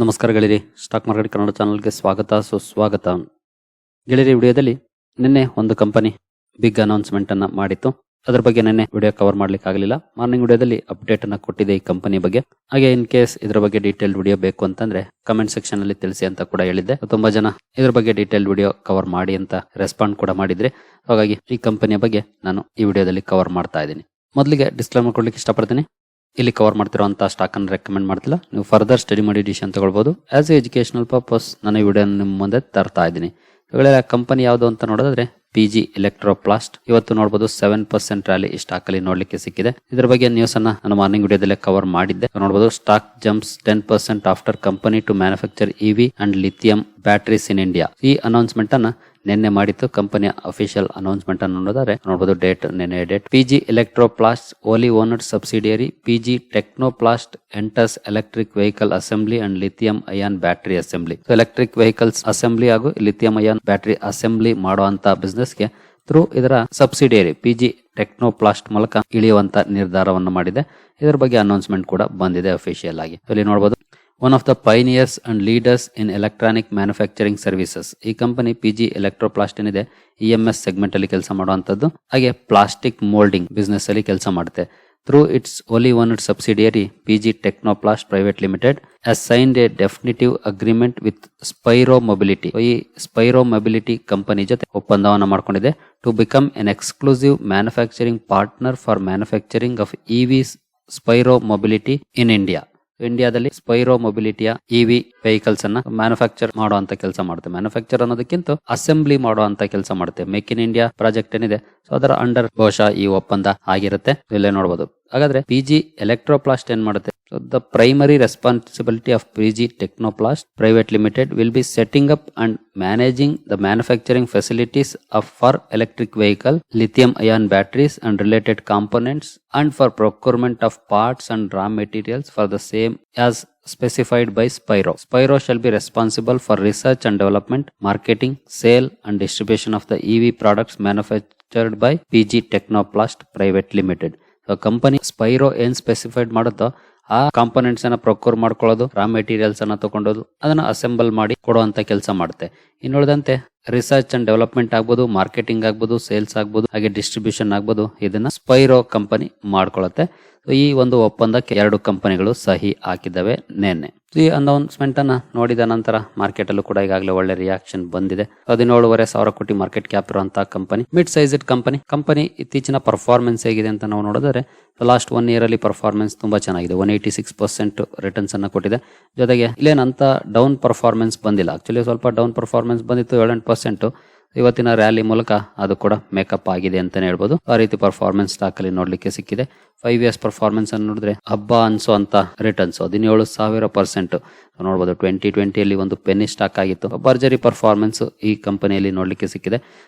ನಮಸ್ಕಾರ ಗೆಳೆಯರಿ, stock market Kannada ಚಾನಲ್ಗೆ ಸುಸ್ವಾಗತ. ಗೆಳೆಯರಿ, ವಿಡಿಯೋದಲ್ಲಿ ನಿನ್ನೆ ಒಂದು ಕಂಪನಿ ಬಿಗ್ ಅನೌನ್ಸ್ಮೆಂಟ್ ಅನ್ನ ಮಾಡಿತ್ತು. ಅದರ ಬಗ್ಗೆ ನಿನ್ನೆ ವಿಡಿಯೋ ಕವರ್ ಮಾಡ್ಲಿಕ್ಕೆ ಆಗಲಿಲ್ಲ. ಮಾರ್ನಿಂಗ್ ವಿಡಿಯೋದಲ್ಲಿ ಅಪ್ಡೇಟ್ ಅನ್ನ ಕೊಟ್ಟಿದೆ ಈ ಕಂಪನಿ ಬಗ್ಗೆ. ಹಾಗೆ ಇನ್ ಕೇಸ್ ಇದರ ಬಗ್ಗೆ ಡೀಟೇಲ್ ವಿಡಿಯೋ ಬೇಕು ಅಂತಂದ್ರೆ ಕಮೆಂಟ್ ಸೆಕ್ಷನ್ ಅಲ್ಲಿ ತಿಳಿಸಿ ಅಂತ ಕೂಡ ಹೇಳಿದ್ದೆ. ತುಂಬಾ ಜನ ಇದ್ರ ಬಗ್ಗೆ ಡೀಟೇಲ್ ವಿಡಿಯೋ ಕವರ್ ಮಾಡಿ ಅಂತ ರೆಸ್ಪಾಂಡ್ ಕೂಡ ಮಾಡಿದ್ರೆ, ಹಾಗಾಗಿ ಈ ಕಂಪನಿಯ ಬಗ್ಗೆ ನಾನು ಈ ವಿಡಿಯೋದಲ್ಲಿ ಕವರ್ ಮಾಡ್ತಾ ಇದ್ದೀನಿ. ಮೊದಲಿಗೆ ಡಿಸ್ಕ್ಲೇಮರ್ ಕೊಡ್ಲಿಕ್ಕೆ ಇಷ್ಟಪಡ್ತೀನಿ. ಇಲ್ಲಿ ಕವರ್ ಮಾಡ್ತಿರುವಂತಹ ಸ್ಟಾಕ್ ಅನ್ನು ರೆಕಮೆಂಡ್ ಮಾಡ್ತಿಲ್ಲ. ನೀವು ಫರ್ದರ್ ಸ್ಟಡಿ ಮಾಡಿ ಡಿಸಿಷನ್ ತಗೊಳ್ಬಹುದು. ಆಸ್ ಎ ಎಜುಕೇಶನಲ್ ಪರ್ಪಸ್ ನಾನು ಈ ವಿಡಿಯೋ ನಿಮ್ಮ ಮುಂದೆ ತರ್ತಾ ಇದ್ದೀನಿ. ಕಂಪನಿ ಯಾವುದು ಅಂತ ನೋಡೋದಾದ್ರೆ PG ಎಲೆಕ್ಟ್ರೋಪ್ಲಾಸ್ಟ್. ಇವತ್ತು ನೋಡಬಹುದು 7% ರ್ಯಾಲಿ ಈ ಸ್ಟಾಕ್ ಅಲ್ಲಿ ನೋಡ್ಲಿಕ್ಕೆ ಸಿಕ್ಕಿದೆ. ಇದರ ಬಗ್ಗೆ ನ್ಯೂಸ್ ಅನ್ನ ನಾನು ಮಾರ್ನಿಂಗ್ ವಿಡಿಯೋದಲ್ಲೇ ಕವರ್ ಮಾಡಿದ್ದೆ. ನೋಡಬಹುದು stock jumps 10% after company to manufacture EV and lithium batteries in India. ಈ ಅನೌನ್ಸ್ಮೆಂಟ್ ಅನ್ನ ನಿನ್ನೆ ಮಾಡಿತ್ತು. ಕಂಪನಿಯ ಅಫಿಷಿಯಲ್ ಅನೌನ್ಸ್ಮೆಂಟ್ ಅನ್ನು ನೋಡಿದರೆ ನೋಡಬಹುದು ಡೇಟ್ ನಿನ್ನೆ date. PG Electroplast wholly owned subsidiary PG Technoplast enters electric vehicle assembly and lithium ion battery assembly. Electric vehicles assembly ಹಾಗೂ ಲಿಥಿಯಂ ಅಯಾನ್ ಬ್ಯಾಟರಿ ಅಸೆಂಬ್ಲಿ ಮಾಡುವಂತ ಬಿಸ್ನೆಸ್ಗೆ ಥ್ರೂ ಇದರ ಸಬ್ಸಿಡಿಯರಿ PG ಟೆಕ್ನೋಪ್ಲಾಸ್ಟ್ ಮೂಲಕ ಇಳಿಯುವಂತ ನಿರ್ಧಾರವನ್ನು ಮಾಡಿದೆ. ಇದರ ಬಗ್ಗೆ ಅನೌನ್ಸ್ಮೆಂಟ್ ಕೂಡ ಬಂದಿದೆ ಅಫಿಷಿಯಲ್ ಆಗಿ. ಇಲ್ಲಿ ನೋಡಬಹುದು one of the pioneers and leaders in electronic manufacturing services. ಈ ಕಂಪನಿ PG ಎಲೆಕ್ಟ್ರೋಪ್ಲಾಸ್ಟ್ ಏನಿದೆ EMS ಸೆಗ್ಮೆಂಟ್ ಅಲ್ಲಿ ಕೆಲಸ ಮಾಡುವಂತದ್ದು. ಹಾಗೆ ಪ್ಲಾಸ್ಟಿಕ್ ಮೋಲ್ಡಿಂಗ್ ಬಿಸ್ನೆಸ್ ಅಲ್ಲಿ ಕೆಲಸ ಮಾಡುತ್ತೆ. Through its wholly owned subsidiary PG Technoplast Private Limited has signed a definitive agreement with Spiro Mobility. ಈ ಸ್ಪೈರೋ ಮೊಬಿಲಿಟಿ ಕಂಪನಿ ಜೊತೆ ಒಪ್ಪಂದವನ್ನು ಮಾಡಿಕೊಂಡಿದೆ to become an exclusive manufacturing partner for manufacturing of EVs Spiro Mobility in India. ಇಂಡಿಯಾದಲ್ಲಿ Spiro ಮೊಬಿಲಿಟಿಯ EV vehicles ಅನ್ನ manufacture ಮಾಡುವಂತ ಕೆಲಸ ಮಾಡುತ್ತೆ. ಮ್ಯಾನುಫ್ಯಾಕ್ಚರ್ ಅನ್ನೋದಕ್ಕಿಂತ ಅಸೆಂಬ್ಲಿ ಮಾಡುವಂತ ಕೆಲಸ ಮಾಡುತ್ತೆ. ಮೇಕ್ ಇನ್ ಇಂಡಿಯಾ ಪ್ರಾಜೆಕ್ಟ್ ಏನಿದೆ, ಸೊ ಅದರ ಅಂಡರ್ ಬಹುಶಃ ಈ ಒಪ್ಪಂದ ಆಗಿರುತ್ತೆ. ಇಲ್ಲೇ ನೋಡಬಹುದು. ಹಾಗಾದ್ರೆ PG ಎಲೆಕ್ಟ್ರೋಪ್ಲಾಸ್ಟ್ ಏನ್ ಮಾಡುತ್ತೆ? The primary responsibility of PG Technoplast Private Limited will be setting up and managing the manufacturing facilities of for electric vehicle lithium ion batteries and related components and for procurement of parts and raw materials for the same as specified by Spyro. Spyro shall be responsible for research and development, marketing, sale and distribution of the EV products manufactured by PG Technoplast Private Limited. So company Spiro ಏನ್ specified ಮಾಡುತ್ತೋ ಆ components ಅನ್ನ procure ಮಾಡ್ಕೊಳ್ಳೋದು, raw materials ಅನ್ನ ತಗೊಂಡೋದು, ಅದನ್ನ assemble ಮಾಡಿ ಕೊಡುವಂತ ಕೆಲಸ ಮಾಡುತ್ತೆ. ಇನ್ನುಳಿದಂತೆ ರಿಸರ್ಚ್ ಅಂಡ್ ಡೆವಲಪ್ಮೆಂಟ್ ಆಗ್ಬೋದು, ಮಾರ್ಕೆಟಿಂಗ್ ಆಗ್ಬೋದು, ಸೇಲ್ಸ್ ಆಗ್ಬೋದು, ಹಾಗೆ ಡಿಸ್ಟ್ರಿಬ್ಯೂಷನ್ ಆಗ್ಬೋದು, ಇದನ್ನ ಸ್ಪೈರೋ ಕಂಪನಿ ಮಾಡ್ಕೊಳ್ಳುತ್ತೆ. ಈ ಒಂದು ಒಪ್ಪಂದಕ್ಕೆ ಎರಡು ಕಂಪನಿಗಳು ಸಹಿ ಹಾಕಿದ್ದಾವೆ ನಿನ್ನೆ. ಈ ಅನೌನ್ಸ್ಮೆಂಟ್ ಅನ್ನ ನೋಡಿದ ನಂತರ ಮಾರ್ಕೆಟ್ ಅಲ್ಲೂ ಕೂಡ ಈಗಾಗಲೇ ಒಳ್ಳೆ ರಿಯಾಕ್ಷನ್ ಬಂದಿದೆ. 17,500 ಕೋಟಿ ಮಾರ್ಕೆಟ್ ಕ್ಯಾಪ್ ಇರುವಂತಹ ಕಂಪನಿ, ಮಿಡ್ ಸೈಜ್ಡ್ ಕಂಪನಿ ಇತ್ತೀಚಿನ ಪರ್ಫಾರ್ಮೆನ್ಸ್ ಹೇಗಿದೆ ಅಂತ ನಾವು ನೋಡಿದ್ರೆ ಲಾಸ್ಟ್ 1 year ಅಲ್ಲಿ ಪರ್ಫಾರ್ಮೆನ್ಸ್ ತುಂಬಾ ಚೆನ್ನಾಗಿದೆ. 186% ರಿಟರ್ನ್ಸ್ ಅನ್ನ ಕೊಟ್ಟಿದೆ. ಜೊತೆಗೆ ಇಲ್ಲೇನಂತ ಡೌನ್ ಪರ್ಫಾರ್ಮೆನ್ಸ್ ಬಂದಿಲ್ಲ. ಆಕ್ಚುಲಿ ಸ್ವಲ್ಪ ಡೌನ್ ಪರ್ಫಾರ್ಮೆನ್ಸ್ ಬಂದಿತ್ತು 7-8%. ಇವತ್ತಿನ ರ್ಯಾಲಿ ಮೂಲಕ ಅದು ಕೂಡ ಮೇಕಪ್ ಆಗಿದೆ ಅಂತಾನೆ ಹೇಳ್ಬೋದು. ಆ ರೀತಿ ಪರ್ಫಾರ್ಮೆನ್ಸ್ ಸ್ಟಾಕ್ ಅಲ್ಲಿ ನೋಡ್ಲಿಕ್ಕೆ ಸಿಕ್ಕಿದೆ. 5 years ಪರ್ಫಾರ್ಮೆನ್ಸ್ ಅನ್ನು ನೋಡಿದ್ರೆ ಹಬ್ಬ ಅನ್ಸುವಂತ ರಿಟರ್ನ್ಸ್ 17,000% ನೋಡಬಹುದು. 2020 ಅಲ್ಲಿ ಒಂದು ಪೆನ್ನಿ ಸ್ಟಾಕ್ ಆಗಿತ್ತು. ಭರ್ಜರಿ ಪರ್ಫಾರ್ಮೆನ್ಸ್ ಈ ಕಂಪನಿಯಲ್ಲಿ ನೋಡ್ಲಿಕ್ಕೆ ಸಿಕ್ಕಿದೆ.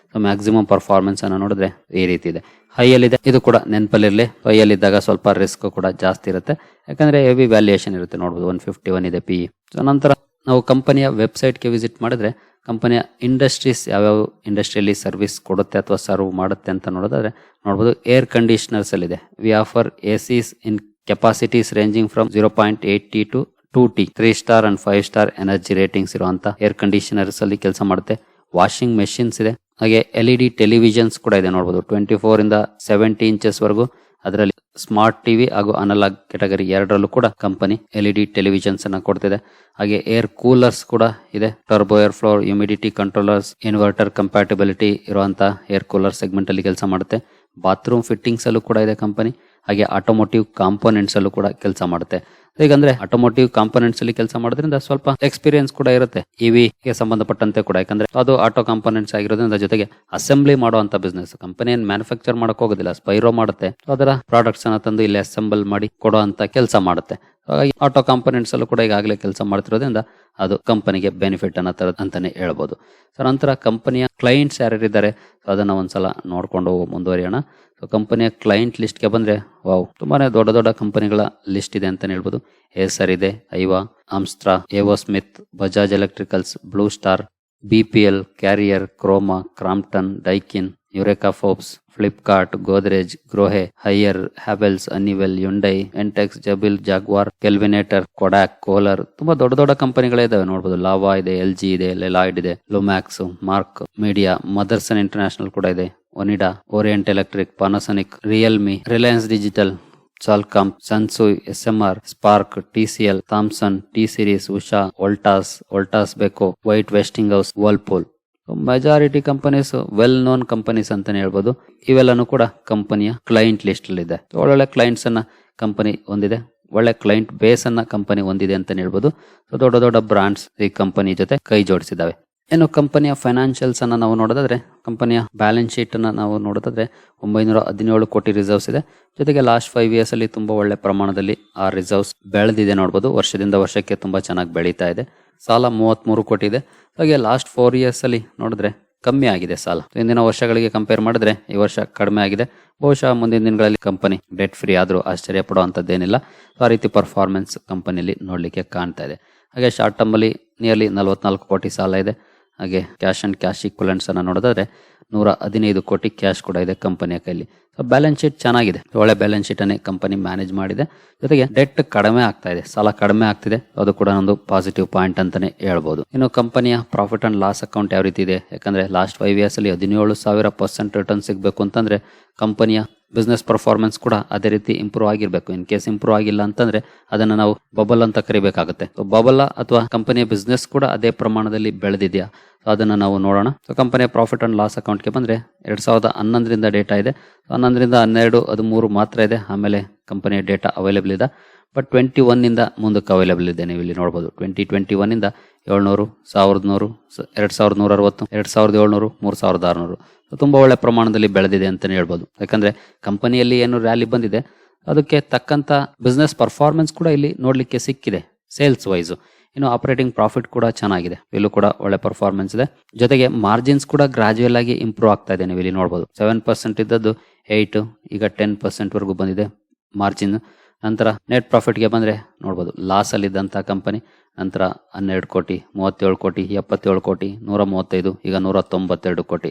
ಮ್ಯಾಕ್ಸಿಮಮ್ ಪರ್ಫಾರ್ಮೆನ್ಸ್ ಅನ್ನ ನೋಡಿದ್ರೆ ಈ ರೀತಿ ಇದೆ. ಹೈಯಲ್ಲಿದೆ, ಇದು ಕೂಡ ನೆನಪಲ್ಲಿರಲಿ. ಹೈಯಲ್ಲಿದ್ದಾಗ ಸ್ವಲ್ಪ ರಿಸ್ಕ್ ಕೂಡ ಜಾಸ್ತಿ ಇರುತ್ತೆ, ಯಾಕಂದ್ರೆ ಹೆವಿ ವ್ಯಾಲ್ಯೂಯೇಷನ್ ಇರುತ್ತೆ. ನೋಡಬಹುದು 151 ಇದೆ PE. ನಂತರ ನಾವು ಕಂಪನಿಯ ವೆಬ್ಸೈಟ್ಗೆ ವಿಸಿಟ್ ಮಾಡಿದ್ರೆ ಕಂಪನಿಯ ಇಂಡಸ್ಟ್ರೀಸ್ ಯಾವ್ಯಾವ ಇಂಡಸ್ಟ್ರಿಯಲ್ಲಿ ಸರ್ವಿಸ್ ಕೊಡುತ್ತೆ ಅಥವಾ ಸರ್ವ್ ಮಾಡುತ್ತೆ ಅಂತ ನೋಡಿದ್ರೆ ನೋಡಬಹುದು. ಏರ್ ಕಂಡೀಷನರ್ಸ್ ಅಲ್ಲಿ ಇದೆ. V offer ACs in capacities ranging from 0.8T to 2T, 3 star and 5 star energy ratings ಇರುವಂತ ಏರ್ ಕಂಡೀಷನರ್ಸ್ ಅಲ್ಲಿ ಕೆಲಸ ಮಾಡುತ್ತೆ. ವಾಷಿಂಗ್ ಮೆಷಿನ್ಸ್ ಇದೆ. ಹಾಗೆ LED ಟೆಲಿವಿಷನ್ಸ್ ಕೂಡ ಇದೆ. ನೋಡಬಹುದು 24 ಇಂದ 70 ಇಂಚಸ್ ವರೆಗೂ. ಅದರಲ್ಲಿ ಸ್ಮಾರ್ಟ್ ಟಿವಿ ಹಾಗೂ ಅನಲಾಗ್ ಕೆಟಗರಿ ಎರಡರಲ್ಲೂ ಕೂಡ ಕಂಪನಿ LED ಟೆಲಿವಿಷನ್ಸ್ ಅನ್ನ ಕೊಡ್ತಿದೆ. ಹಾಗೆ ಏರ್ ಕೂಲರ್ಸ್ ಕೂಡ ಇದೆ. Turbo air flow humidity controllers, inverter compatibility ಇರುವಂತ ಏರ್ ಕೂಲರ್ ಸೆಗ್ಮೆಂಟ್ ಅಲ್ಲಿ ಕೆಲಸ ಮಾಡುತ್ತೆ. ಬಾತ್ರೂಮ್ ಫಿಟ್ಟಿಂಗ್ಸ್ ಅಲ್ಲೂ ಕೂಡ ಇದೆ ಕಂಪನಿ. ಹಾಗೆ ಆಟೋಮೋಟಿವ್ ಕಾಂಪೋನೆಂಟ್ಸ್ ಅಲ್ಲೂ ಕೂಡ ಕೆಲಸ ಮಾಡುತ್ತೆ. ಹೇಗಂದ್ರೆ ಆಟೋಮೋಟಿವ್ ಕಾಂಪೋನೆಂಟ್ಸ್ ಅಲ್ಲಿ ಕೆಲಸ ಮಾಡೋದ್ರಿಂದ ಸ್ವಲ್ಪ ಎಕ್ಸ್ಪೀರಿಯನ್ಸ್ ಕೂಡ ಇರುತ್ತೆ EV ಗೆ ಸಂಬಂಧಪಟ್ಟಂತೆ ಕೂಡ, ಯಾಕಂದ್ರೆ ಅದು ಆಟೋ ಕಾಂಪೋನೆಂಟ್ಸ್ ಆಗಿರೋದ್ರಿಂದ. ಜೊತೆಗೆ ಅಸೆಂಬ್ಲಿ ಮಾಡುವಂತ ಬಿಸ್ನೆಸ್ ಕಂಪನಿ ಏನ್ ಮ್ಯಾನುಫ್ಯಾಕ್ಚರ್ ಮಾಡಕ್ ಹೋಗೋದಿಲ್ಲ, ಸ್ಪೈರೋ ಮಾಡುತ್ತೆ. ಅದರ ಪ್ರಾಡಕ್ಟ್ಸ್ ಅನ್ನ ತಂದು ಇಲ್ಲಿ ಅಸೆಂಬಲ್ ಮಾಡಿ ಕೊಡುವಂತ ಕೆಲಸ ಮಾಡುತ್ತೆ. ಹಾಗಾಗಿ ಆಟೋ ಕಾಂಪೋನೆಂಟ್ಸ್ ಅಲ್ಲೂ ಕೂಡ ಈಗಾಗಲೇ ಕೆಲಸ ಮಾಡ್ತಿರೋದ್ರಿಂದ ಅದು ಕಂಪನಿಗೆ ಬೆನಿಫಿಟ್ ಅನ್ನ ತರದ್ ಅಂತಾನೆ ಹೇಳ್ಬೋದು. ಸೊ ನಂತರ ಕಂಪನಿಯ ಕ್ಲೈಂಟ್ಸ್ ಯಾರ್ಯಾರಿದ್ದಾರೆ ಅದನ್ನ ಒಂದ್ಸಲ ನೋಡ್ಕೊಂಡು ಮುಂದುವರಿಯೋಣ. ಸೊ ಕಂಪನಿಯ ಕ್ಲೈಂಟ್ ಲಿಸ್ಟ್ ಗೆ ಬಂದ್ರೆ ವಾವ್, ತುಂಬಾನೇ ದೊಡ್ಡ ದೊಡ್ಡ ಕಂಪನಿಗಳ ಲಿಸ್ಟ್ ಇದೆ ಅಂತಾನೆ ಹೇಳ್ಬೋದು. ಏಸರ್ ಇದೆ, Aiwa, Amstrad, A O Smith, Bajaj Electricals, Blue Star, BPL, Carrier, Croma, Crompton, Daikin, Eureka Forbes, Flipkart, Godrej, Grohe, Haier, Havells, Honeywell, Hyundai, Intex, Jabil, Jaguar, Kelvinator, Kodak, Kohler, ತುಂಬಾ ದೊಡ್ಡ ದೊಡ್ಡ ಕಂಪನಿಗಳೇ ಇದಾವೆ ನೋಡಬಹುದು. ಲಾವಾ ಇದೆ, LG ಇದೆ, ಲೆಲಾಯ್ಡ್ ಇದೆ, Lumax, Marq Midea, Motherson International ಕೂಡ ಇದೆ, Onida, Orient Electric, Panasonic, Realme, Reliance Digital, Salcomp, Sansui, SMR, Spark, TCL, Thomson, T Series, Usha, Voltas Beko, White Westinghouse, Whirlpool. Majority companies well known companies ಅಂತಾನೆ ಹೇಳ್ಬೋದು. ಇವೆಲ್ಲನೂ ಕೂಡ ಕಂಪನಿಯ client list ಅಲ್ಲಿ ಇದೆ. ಒಳ್ಳೊಳ್ಳೆ ಕ್ಲೈಂಟ್ಸ್ ಅನ್ನ ಕಂಪನಿ ಹೊಂದಿದೆ, ಒಳ್ಳೆ ಕ್ಲೈಂಟ್ ಬೇಸ್ ಅನ್ನ ಕಂಪನಿ ಹೊಂದಿದೆ ಅಂತಾನೆ ಹೇಳ್ಬೋದು. ದೊಡ್ಡ ದೊಡ್ಡ ಬ್ರಾಂಡ್ಸ್ ಈ ಕಂಪನಿ ಜೊತೆ ಕೈ ಜೋಡಿಸಿದಾವೆ. ಇನ್ನು ಕಂಪನಿಯ ಫೈನಾನ್ಷಿಯಲ್ಸ್ ಅನ್ನ ನಾವು ನೋಡೋದಾದ್ರೆ, ಕಂಪನಿಯ ಬ್ಯಾಲೆನ್ಸ್ ಶೀಟ್ ಅನ್ನ ನಾವು ನೋಡೋದಾದ್ರೆ 917 ಕೋಟಿ ರಿಸರ್ವ್ಸ್ ಇದೆ. ಜೊತೆಗೆ ಲಾಸ್ಟ್ 5 ಇಯರ್ಸ್ ಅಲ್ಲಿ ತುಂಬಾ ಒಳ್ಳೆ ಪ್ರಮಾಣದಲ್ಲಿ ಆ ರಿಸರ್ವ್ಸ್ ಬೆಳೆದಿದೆ ನೋಡಬಹುದು. ವರ್ಷದಿಂದ ವರ್ಷಕ್ಕೆ ತುಂಬಾ ಚೆನ್ನಾಗಿ ಬೆಳೀತಾ ಇದೆ. ಸಾಲ 33 ಕೋಟಿ ಇದೆ. ಹಾಗೆ ಲಾಸ್ಟ್ 4 ಇಯರ್ಸ್ ಅಲ್ಲಿ ನೋಡಿದ್ರೆ ಕಮ್ಮಿ ಆಗಿದೆ ಸಾಲ. ಹಿಂದಿನ ವರ್ಷಗಳಿಗೆ ಕಂಪೇರ್ ಮಾಡಿದ್ರೆ ಈ ವರ್ಷ ಕಡಿಮೆ ಆಗಿದೆ. ಬಹುಶಃ ಮುಂದಿನ ದಿನಗಳಲ್ಲಿ ಕಂಪನಿ ಡೆಟ್ ಫ್ರೀ ಆದ್ರೂ ಆಶ್ಚರ್ಯ ಪಡುವಂತದ್ದೇನಿಲ್ಲ. ಆ ರೀತಿ ಪರ್ಫಾರ್ಮೆನ್ಸ್ ಕಂಪನಿಯಲ್ಲಿ ನೋಡ್ಲಿಕ್ಕೆ ಕಾಣ್ತಾ ಇದೆ. ಹಾಗೆ ಶಾರ್ಟ್ ಟರ್ಮ್ ಅಲ್ಲಿ ನಿಯರ್ಲಿ 44 ಕೋಟಿ ಸಾಲ ಇದೆ. ಹಾಗೆ ಕ್ಯಾಶ್ ಅಂಡ್ ಕ್ಯಾಶ್ ಈಕ್ವಲೆಂಟ್ಸ್ ಅನ್ನ ನೋಡಿದ್ರೆ 115 ಕೋಟಿ ಕ್ಯಾಶ್ ಕೂಡ ಇದೆ ಕಂಪನಿಯ ಕೈಲಿ. ಬ್ಯಾಲೆನ್ಸ್ ಶೀಟ್ ಚೆನ್ನಾಗಿದೆ, ಒಳ್ಳೆ ಬ್ಯಾಲೆನ್ಸ್ ಶೀಟ್ ಅನ್ನೇ ಕಂಪನಿ ಮ್ಯಾನೇಜ್ ಮಾಡಿದೆ. ಜೊತೆಗೆ ಡೆಟ್ ಕಡಿಮೆ ಆಗ್ತಾ ಇದೆ, ಸಾಲ ಕಡಿಮೆ ಆಗ್ತಿದೆ. ಅದು ಕೂಡ ಒಂದು ಪಾಸಿಟಿವ್ ಪಾಯಿಂಟ್ ಅಂತಾನೆ ಹೇಳ್ಬೋದು. ಇನ್ನು ಕಂಪನಿಯ ಪ್ರಾಫಿಟ್ ಅಂಡ್ ಲಾಸ್ ಅಕೌಂಟ್ ಯಾವ ರೀತಿ ಇದೆ, ಯಾಕಂದ್ರೆ ಲಾಸ್ಟ್ 5 ಇಯರ್ಸ್ ಅಲ್ಲಿ 17,000% ರಿಟರ್ನ್ ಸಿಗಬೇಕು ಅಂತಂದ್ರೆ ಕಂಪನಿಯ ಬಿಸ್ನೆಸ್ ಪರ್ಫಾರ್ಮೆನ್ಸ್ ಕೂಡ ಅದೇ ರೀತಿ ಇಂಪ್ರೂವ್ ಆಗಿರ್ಬೇಕು. ಇನ್ ಕೇಸ್ ಇಂಪ್ರೂವ್ ಆಗಿಲ್ಲ ಅಂತಂದ್ರೆ ಅದನ್ನ ನಾವು ಬಬಲ್ ಅಂತ ಕರಿಬೇಕಾಗುತ್ತೆ. ಬಬಲ್ ಅಥವಾ ಕಂಪನಿಯ ಬಿಸ್ನೆಸ್ ಕೂಡ ಅದೇ ಪ್ರಮಾಣದಲ್ಲಿ ಬೆಳೆದಿದೆಯಾ ಅದನ್ನ ನಾವು ನೋಡೋಣ. ಕಂಪನಿಯ ಪ್ರಾಫಿಟ್ ಅಂಡ್ ಲಾಸ್ ಅಕೌಂಟ್ ಗೆ ಬಂದ್ರೆ 2011 ಡೇಟಾ ಇದೆ. 11 12 13 ಮಾತ್ರ ಇದೆ. ಆಮೇಲೆ ಕಂಪನಿಯ ಡೇಟಾ ಅವೈಲೇಬಲ್ ಇದೆ. ಬಟ್ 21 ಇಂದ ಮುಂದಕ್ಕೆ ಅವೈಲೇಬಲ್ ಇದೆ. ನೀವು ಇಲ್ಲಿ ನೋಡಬಹುದು 2021 ಇಂದ 700, 1100, 2160, 2700, 3600 ತುಂಬಾ ಒಳ್ಳೆ ಪ್ರಮಾಣದಲ್ಲಿ ಬೆಳೆದಿದೆ ಅಂತಾನೆ ಹೇಳ್ಬೋದು. ಯಾಕಂದ್ರೆ ಕಂಪನಿಯಲ್ಲಿ ಏನು ರ್ಯಾಲಿ ಬಂದಿದೆ ಅದಕ್ಕೆ ತಕ್ಕಂತ ಬಿಸ್ನೆಸ್ ಪರ್ಫಾರ್ಮೆನ್ಸ್ ಕೂಡ ಇಲ್ಲಿ ನೋಡ್ಲಿಕ್ಕೆ ಸಿಕ್ಕಿದೆ ಸೇಲ್ಸ್ ವೈಸ್. ಇನ್ನು ಆಪರೇಟಿಂಗ್ ಪ್ರಾಫಿಟ್ ಕೂಡ ಚೆನ್ನಾಗಿದೆ, ಇಲ್ಲೂ ಕೂಡ ಒಳ್ಳೆ ಪರ್ಫಾರ್ಮೆನ್ಸ್ ಇದೆ. ಜೊತೆಗೆ ಮಾರ್ಜಿನ್ಸ್ ಕೂಡ ಗ್ರಾಜುಯಲ್ ಆಗಿ ಇಂಪ್ರೂವ್ ಆಗ್ತಾ ಇದೆ. ನೀವು ಇಲ್ಲಿ ನೋಡಬಹುದು 7% ಇದ್ದದ್ದು 8, ಈಗ 10% ವರೆಗೂ ಬಂದಿದೆ ಮಾರ್ಜಿನ್. ನಂತರ ನೆಟ್ ಪ್ರಾಫಿಟ್ ಗೆ ಬಂದ್ರೆ ನೋಡಬಹುದು ಲಾಸ್ ಅಲ್ಲಿ ಇದ್ದಂತ ಕಂಪನಿ ನಂತರ 12 ಕೋಟಿ, 37 ಕೋಟಿ, 77 ಕೋಟಿ, 135, ಈಗ 192 ಕೋಟಿ.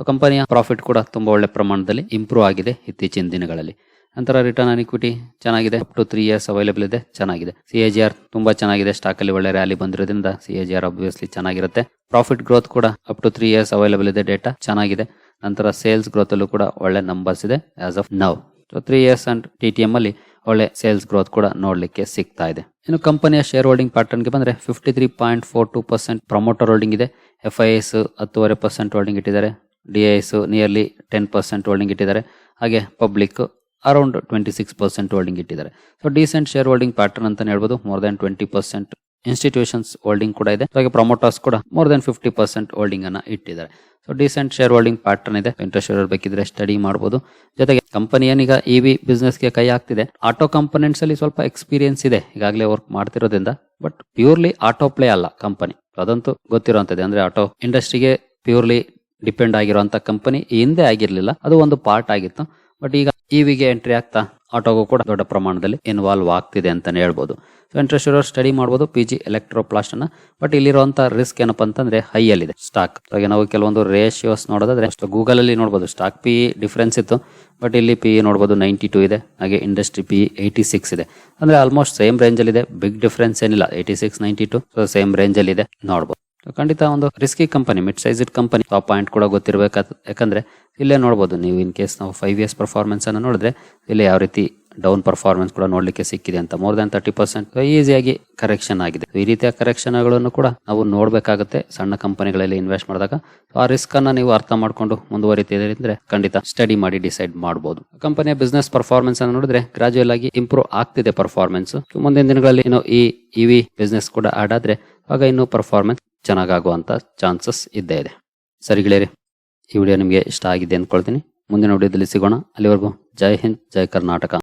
ಕಂಪನಿಯ ಪ್ರಾಫಿಟ್ ಕೂಡ ತುಂಬಾ ಒಳ್ಳೆ ಪ್ರಮಾಣದಲ್ಲಿ ಇಂಪ್ರೂವ್ ಆಗಿದೆ ಇತ್ತೀಚಿನ ದಿನಗಳಲ್ಲಿ. ನಂತರ ರಿಟರ್ನ್ ಆನ್ ಇಕ್ವಿಟಿ ಚೆನ್ನಾಗಿದೆ, ಅಪ್ ಟು 3 ಇಯರ್ಸ್ ಅವೈಲೇಬಲ್ ಇದೆ, ಚೆನ್ನಾಗಿದೆ. CAGR ತುಂಬಾ ಚೆನ್ನಾಗಿದೆ, ಸ್ಟಾಕ್ ಅಲ್ಲಿ ಒಳ್ಳೆ ರ್ಯಾಲಿ ಬಂದಿರೋದ್ರಿಂದ CAGR ಆಬ್ವಿಯಸ್ಲಿ ಚೆನ್ನಾಗಿರುತ್ತೆ. ಪ್ರಾಫಿಟ್ ಗ್ರೋತ್ ಕೂಡ ಅಪ್ ಟು 3 ಇಯರ್ಸ್ ಅವೈಲೇಬಲ್ ಇದೆ, ಡೇಟಾ ಚೆನ್ನಾಗಿದೆ. ನಂತರ ಸೇಲ್ಸ್ ಗ್ರೋತ್ ಅಲ್ಲೂ ಕೂಡ ಒಳ್ಳೆ ನಂಬರ್ಸ್ ಇದೆ as of now. 3 years and TTM ಅಲ್ಲಿ ಒಳ್ಳೆ ಸೇಲ್ಸ್ ಗ್ರೋತ್ ಕೂಡ ನೋಡ್ಲಿಕ್ಕೆ ಸಿಗ್ತಾ ಇದೆ. ಇನ್ನು ಕಂಪನಿಯ ಶೇರ್ ಹೋಲ್ಡಿಂಗ್ ಪ್ಯಾಟರ್ನ್ ಗೆ ಬಂದ್ರೆ 53.42% ಪ್ರಮೋಟರ್ ಹೋಲ್ಡಿಂಗ್ ಇದೆ. FIS 10.5% ಹೋಲ್ಡಿಂಗ್ ಇಟ್ಟಿದ್ದಾರೆ. DIS ನಿಯರ್ಲಿ 10% ಹೋಲ್ಡಿಂಗ್ ಇಟ್ಟಿದ್ದಾರೆ. ಹಾಗೆ ಪಬ್ಲಿಕ್ ಅರೌಂಡ್ 26% ಹೋಲ್ಡಿಂಗ್ ಇಟ್ಟಿದ್ದಾರೆ. So decent share holding pattern ಅಂತ ಹೇಳ್ಬೋದು. ಮೋರ್ ದನ್ 20% ಇನ್ಸ್ಟಿಟ್ಯೂಷನ್ಸ್ ಹೋಲ್ಡಿಂಗ್ ಕೂಡ ಇದೆ. ಹಾಗೆ ಪ್ರಮೋಟರ್ಸ್ ಕೂಡ ಮೋರ್ ದನ್ 50% ಹೋಲ್ಡಿಂಗ್ ಅನ್ನ ಇಟ್ಟಿದ್ದಾರೆ. So decent share holding pattern ಇದೆ. ಇಂಟ್ರೆಸ್ಟ್ ಬೇಕಿದ್ರೆ ಸ್ಟಡಿ ಮಾಡಬಹುದು. ಜೊತೆಗೆ ಕಂಪನಿ ಏನೀಗ EV ಬಿಸ್ನೆಸ್ ಗೆ ಕೈ ಹಾಕ್ತಿದೆ. ಆಟೋ ಕಾಂಪೊನೆಂಟ್ಸ್ ಅಲ್ಲಿ ಸ್ವಲ್ಪ ಎಕ್ಸ್ಪೀರಿಯನ್ಸ್ ಇದೆ, ಈಗಾಗಲೇ ವರ್ಕ್ ಮಾಡ್ತಿರೋದ್ರಿಂದ. ಬಟ್ ಪ್ಯೂರ್ಲಿ ಆಟೋ ಪ್ಲೇ ಅಲ್ಲ ಕಂಪನಿ, ಅದಂತೂ ಗೊತ್ತಿರುವಂತದ್ದು. ಅಂದ್ರೆ ಆಟೋ ಇಂಡಸ್ಟ್ರಿಗೆ ಪ್ಯೂರ್ಲಿ ಡಿಪೆಂಡ್ ಆಗಿರುವಂತ ಕಂಪನಿ ಹಿಂದೆ ಆಗಿರ್ಲಿಲ್ಲ, ಅದು ಒಂದು ಪಾರ್ಟ್ ಆಗಿತ್ತು. ಬಟ್ ಈಗ EVಗೆ ಎಂಟ್ರಿ ಆಗ್ತಾ ಆಟೋಗೂ ಕೂಡ ದೊಡ್ಡ ಪ್ರಮಾಣದಲ್ಲಿ ಇನ್ವಾಲ್ವ್ ಆಗ್ತಿದೆ ಅಂತಾನೆ ಹೇಳ್ಬೋದು. ಸೊ ಇಂಟ್ರೆಸ್ಟ್ ಇರೋರು ಸ್ಟಡಿ ಮಾಡಬಹುದು PG ಎಲೆಕ್ಟ್ರೋಪ್ಲಾಸ್ಟ್ ಅನ್ನ. ಬಟ್ ಇಲ್ಲಿರುವಂತ ರಿಸ್ಕ್ ಏನಪ್ಪಾ ಅಂತಂದ್ರೆ ಹೈ ಅಲ್ಲಿ ಇದೆ ಸ್ಟಾಕ್. ಹಾಗೆ ನಾವು ಕೆಲವೊಂದು ರೇಷಿಯೋಸ್ ನೋಡೋದಾದ್ರೆ ಗೂಗಲ್ ಅಲ್ಲಿ ನೋಡಬಹುದು ಸ್ಟಾಕ್ PE ಡಿಫರೆನ್ಸ್ ಇತ್ತು. ಬಟ್ ಇಲ್ಲಿ PE ನೋಡಬಹುದು 92 ಇದೆ. ಹಾಗೆ ಇಂಡಸ್ಟ್ರಿ PE 86 ಇದೆ. ಅಂದ್ರೆ ಆಲ್ಮೋಸ್ಟ್ ಸೇಮ್ ರೇಂಜ್ ಅಲ್ಲಿ ಇದೆ, ಬಿಗ್ ಡಿಫರೆನ್ಸ್ ಏನಿಲ್ಲ. 86, 92 ಸೊ ಸೇಮ್ ರೇಂಜ್ ಅಲ್ಲಿ ಇದೆ ನೋಡಬಹುದು. ಖಂಡಿತ ಒಂದು risky company, mid sized company. ಆ ಪಾಯಿಂಟ್ ಕೂಡ ಗೊತ್ತಿರಬೇಕು. ಯಾಕಂದ್ರೆ ಇಲ್ಲೇ ನೋಡಬಹುದು ನೀವು, ಇನ್ ಕೇಸ್ ನಾವು 5 ಇಯರ್ಸ್ ಪರ್ಫಾರ್ಮೆನ್ಸ್ ಅನ್ನು ನೋಡಿದ್ರೆ ಇಲ್ಲಿ ಯಾವ ರೀತಿ ಡೌನ್ ಪರ್ಫಾರ್ಮೆನ್ಸ್ ಕೂಡ ನೋಡ್ಲಿಕ್ಕೆ ಸಿಕ್ಕಿದೆ ಅಂತ. ಮೋರ್ ದನ್ 30% ಈಸಿಯಾಗಿ ಕರೆಕ್ಷನ್ ಆಗಿದೆ. ಈ ರೀತಿಯ ಕರೆಕ್ಷನ್ ಗಳನ್ನು ಕೂಡ ನಾವು ನೋಡ್ಬೇಕಾಗುತ್ತೆ ಸಣ್ಣ ಕಂಪನಿಗಳಲ್ಲಿ ಇನ್ವೆಸ್ಟ್ ಮಾಡಿದಾಗ. ಆ ರಿಸ್ಕ್ ಅನ್ನ ನೀವು ಅರ್ಥ ಮಾಡ್ಕೊಂಡು ಮುಂದುವರಿತಿದ್ರೆ ಅಂದ್ರೆ ಖಂಡಿತ ಸ್ಟಡಿ ಮಾಡಿ ಡಿಸೈಡ್ ಮಾಡಬಹುದು. ಕಂಪನಿಯ ಬಿಸ್ನೆಸ್ ಪರ್ಫಾರ್ಮೆನ್ಸ್ ಅನ್ನು ನೋಡಿದ್ರೆ ಗ್ರಾಜುಯಲ್ ಆಗಿ ಇಂಪ್ರೂವ್ ಆಗ್ತಿದೆ ಪರ್ಫಾರ್ಮೆನ್ಸ್. ಮುಂದಿನ ದಿನಗಳಲ್ಲಿ ಇನ್ನು ಈ EV ಬಿಸ್ನೆಸ್ ಕೂಡ ಆಡ್ ಆದ್ರೆ ಆಗ ಇನ್ನು ಪರ್ಫಾರ್ಮೆನ್ಸ್ ಚೆನ್ನಾಗುವಂತ ಚಾನ್ಸಸ್ ಇದ್ದೇ ಇದೆ. ಸರಿ ಗೆಳೆಯರೆ, ಈ ವಿಡಿಯೋ ನಿಮಗೆ ಇಷ್ಟ ಆಗಿದೆ ಅಂದ್ಕೊಳ್ತೀನಿ. ಮುಂದಿನ ವಿಡಿಯೋದಲ್ಲಿ ಸಿಗೋಣ. ಅಲ್ಲಿವರೆಗೂ ಜೈ ಹಿಂದ್, ಜೈ ಕರ್ನಾಟಕ.